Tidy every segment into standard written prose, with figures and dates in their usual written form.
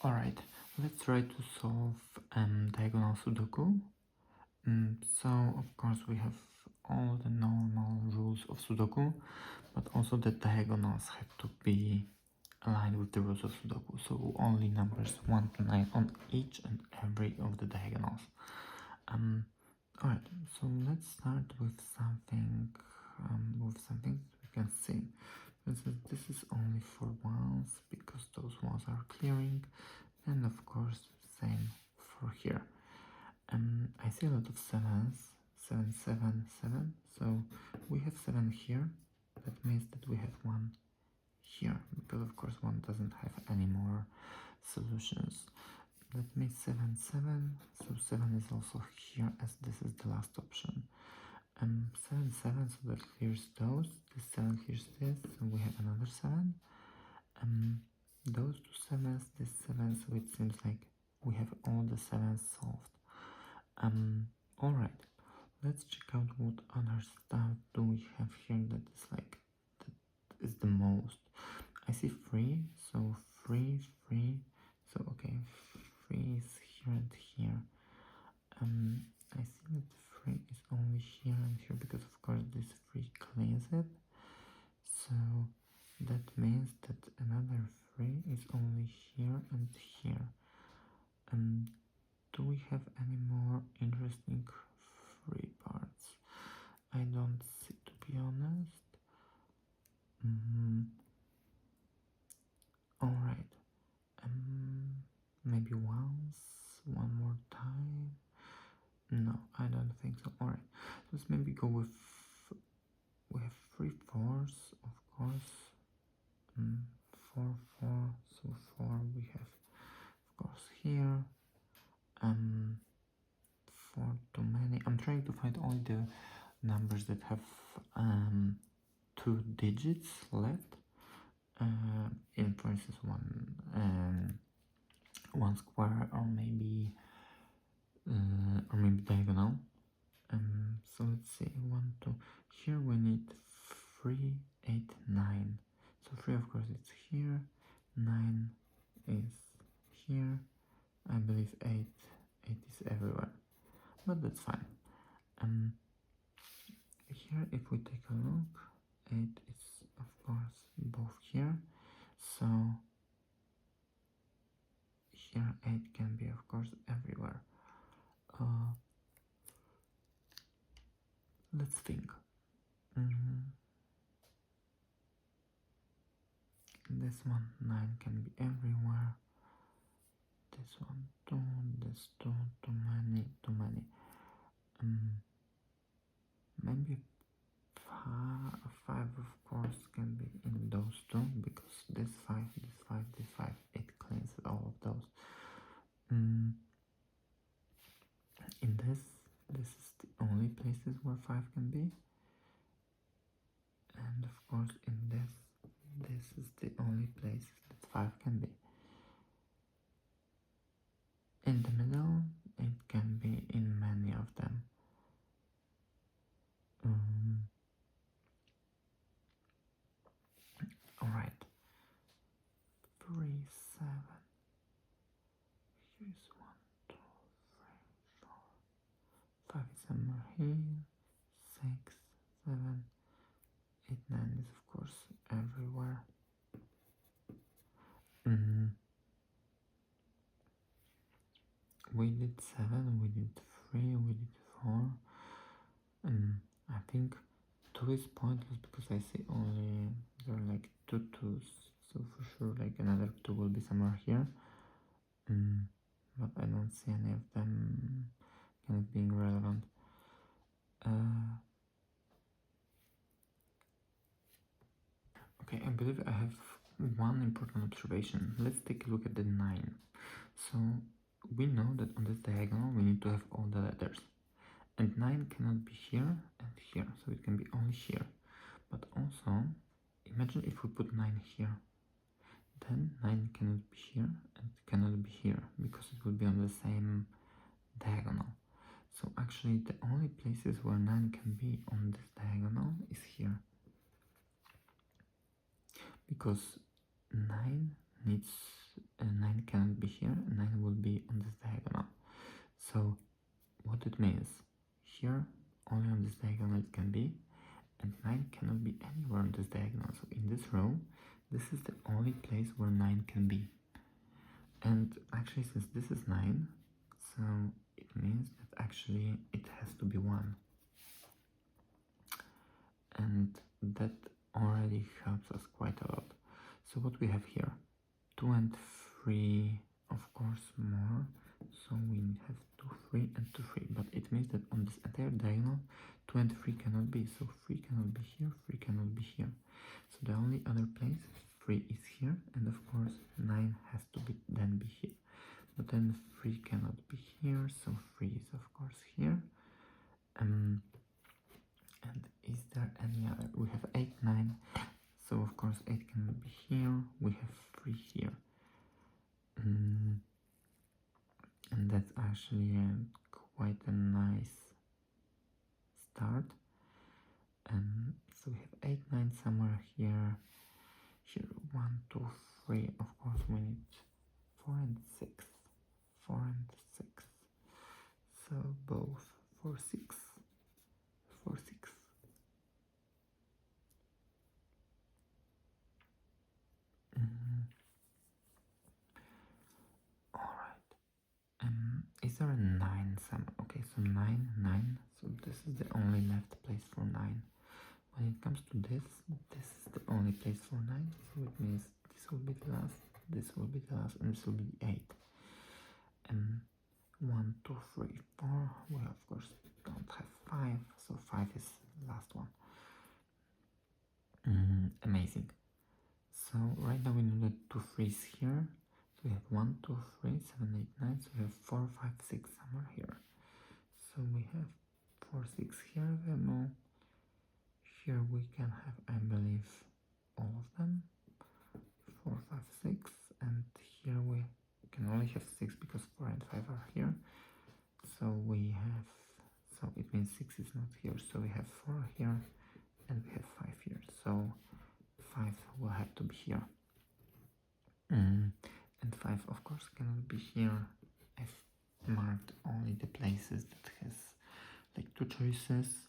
Alright, let's try to solve Diagonal Sudoku. So, of course, we have all the normal rules of Sudoku, but also the diagonals have to be aligned with the rules of Sudoku. So, only numbers 1 to 9 on each and every of the diagonals. Alright, so let's start with something we can see. This is only for ones because those ones are clearing, and of course same for here. I see a lot of sevens, 7 7 7, so we have 7 here. That means that we have 1 here, because of course 1 doesn't have any more solutions. That means 7 7, so 7 is also here, as this is the last option. 7 7, so that clears those. This 7 clears this, so we have another 7. Those two 7s, this 7, so it seems like we have all the 7s solved. Alright, let's check out what other stuff do we have here that is the most. I see 3, so 3 3, so okay, 3 is here and here. I see that 3 is only here and here because of course this 3 cleans it, so that means that another 3 is only here and here. Do we have any more interesting 3 parts? I don't see, to be honest. Alright, maybe once, one more time. No, I don't think so. Alright, let's maybe go with, we have 3 4s, of course. 4 4, so 4 we have, of course, here. 4 too many. I'm trying to find only the numbers that have 2 digits left. In, for instance, one square, or maybe diagonal. So let's see, 1 2. Here we need 3 8 9. So 3, of course, it's here. 9 is here. I believe 8 is everywhere, but that's fine. Here, if we take a look, 8 is of course both here, so here 8 can be of course everywhere. Let's think. This one 9 can be everywhere. This one 2, this 2, too many. Maybe 5 of course can be in those two, because this 5, it cleans all of those. In this is the only places where 5 can be, and of course in this is the only places that 5 can be. In the middle, it can be in many of them. Alright, 3 7. Here's 1 2 3 4. 5 is somewhere here. 6 7 8 9 is of course everywhere. We did 7, we did 3, we did 4. I think 2 is pointless because I see only there are like 2 2s, so for sure like another 2 will be somewhere here. But I don't see any of them kind of being relevant. Okay, I believe I have one important observation. Let's take a look at the 9. So we know that on this diagonal we need to have all the letters, and 9 cannot be here and here, so it can be only here. But also, imagine if we put 9 here, then 9 cannot be here and cannot be here, because it will be on the same diagonal. So actually the only places where 9 can be on this diagonal is here, because 9 9 cannot be here, 9 will be on this diagonal. So what it means, here only on this diagonal it can be, and 9 cannot be anywhere on this diagonal. So in this row, this is the only place where 9 can be. And actually, since this is 9, so it means that actually it has to be 1. And that already helps us quite a lot. So what we have here, 2 and 3, of course, more. So we have 2, 3 and 2, 3. But it means that on this entire diagonal, 2 and 3 cannot be. So 3 cannot be here, 3 cannot be here. So the only other place 3 is here, and of course 9 has to be then be here. But then 3 cannot be here, so 3 is of course here. And is there any other? We have 8, 9, so of course 8 cannot be here. We have 3 here. And that's actually quite a nice start. And so we have 8, 9 somewhere here. Here 1, 2, 3. Of course we need 4 and 6. 4 and 6. So both 4, 6. 4, 6. Alright. Is there a 9 somewhere? Okay, so 9, 9. So this is the only left place for 9. When it comes to this is the only place for 9. So it means this will be the last, this will be the last, and this will be 8. 1, 2, 3, 4. We of course don't have 5, so 5 is the last one. Amazing. So right now we know that 2 3s here. So we have 1, 2, 3, 7, 8, 9. So we have 4, 5, 6 somewhere here. So we have 4, 6 here. Here we can have, I believe, all of them. 4, 5, 6, and here we can only have 6 because 4 and 5 are here. So we have, so it means 6 is not here. So we have 4 here and we have 5 here. So 5 will have to be here. And 5 of course cannot be here. I've marked only the places that has like 2 choices,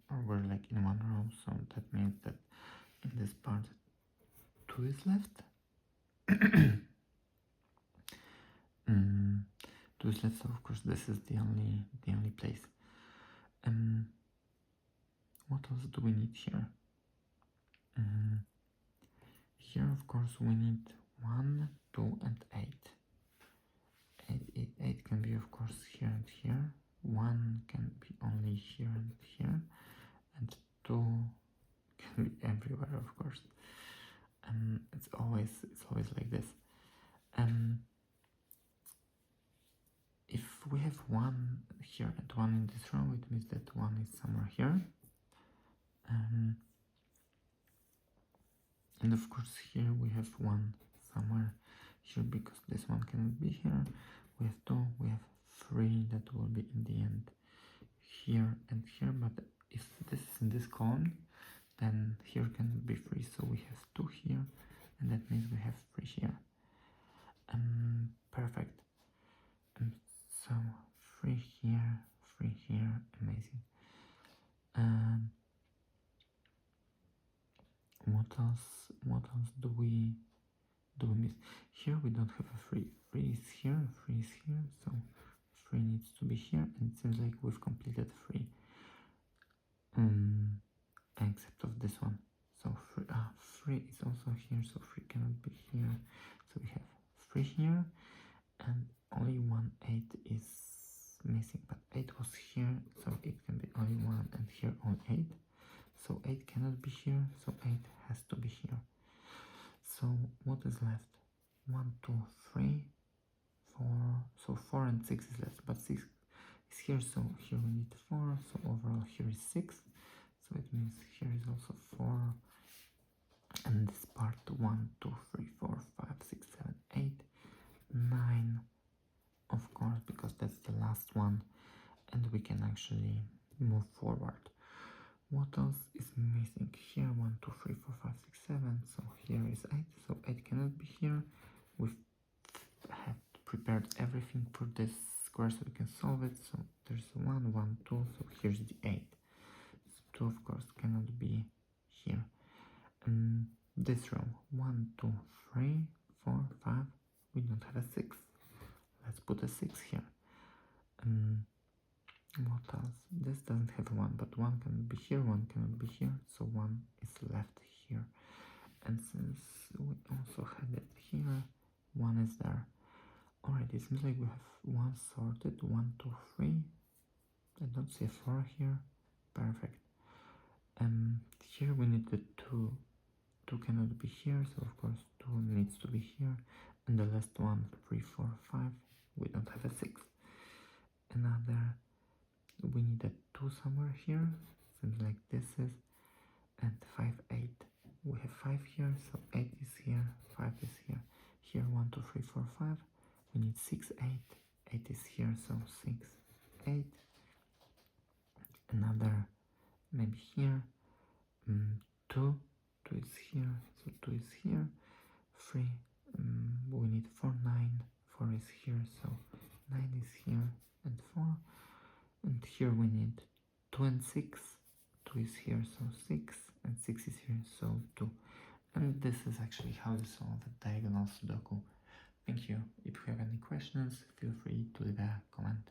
or we're like in one row, so that means that in this part 2 is left. 2 is left, so of course this is the only place. What else do we need here? Here of course we need 1, 2 and 8. 8 can be of course here and here. 1 can be only here and here, and 2 can be everywhere of course. It's always like this. If we have 1 here and 1 in this row, it means that 1 is somewhere here. And of course here we have 1 somewhere here because this one cannot be here. We have 2, we have 3 that will be in the end here and here, but if this is in this column, then here can be 3, so we have 2 here, and that means we have 3 here. Perfect. So 3 here, 3 here, amazing. What else do we miss? Here we don't have a 3. 3 is here, 3 is here, so 3 needs to be here, and it seems like we've completed 3. Except of this one. So 3 is also here, so 3 cannot be here. So we have 3 here, and only 1 8 is missing, but 8 was here, so it can be only 1, and here only 8. So 8 cannot be here, so 8 has to be here. So what is left? 1, 2, 3, 4. So 4 and 6 is left, but 6 is here, so here we need 4. So overall here is 6. So it means here is also 4. And this part 1, 2, 3, 4, 5, 6, 7, 8, 9. Of course, because that's the last one, and we can actually move forward. What else is missing? Here 1, 2, 3, 4, 5, 6, 7. So here is 8. So 8 cannot be here. We prepared everything for this square so we can solve it. So there's 1, 1, 2, so here's the 8. So 2 of course cannot be here. This row, 1, 2, 3, 4, 5, we don't have a 6. Let's put a 6 here. What else? This doesn't have 1, but 1 cannot be here, 1 cannot be here, so 1 is left here. And since we also had it here, 1 is there. Alright, it seems like we have 1 sorted, 1, 2, 3. I don't see a 4 here. Perfect. Here we need the 2. 2 cannot be here, so of course 2 needs to be here. And the last one, 3, 4, 5. We don't have a 6. Another, we need a 2 somewhere here. Seems like this is. And 5, 8. We have 5 here, so 8 is here, 5 is here. Here 1, 2, 3, 4, 5. We need 6, 8. 8 is here, so 6, 8. Another, maybe here. 2. 2 is here, so 2 is here. 3. We need 4, 9. 4 is here, so 9 is here, and 4. And here we need 2 and 6. 2 is here, so 6, and 6 is here, so 2. And this is actually how you solve a diagonal Sudoku. Thank you. If you have any questions, feel free to leave a comment.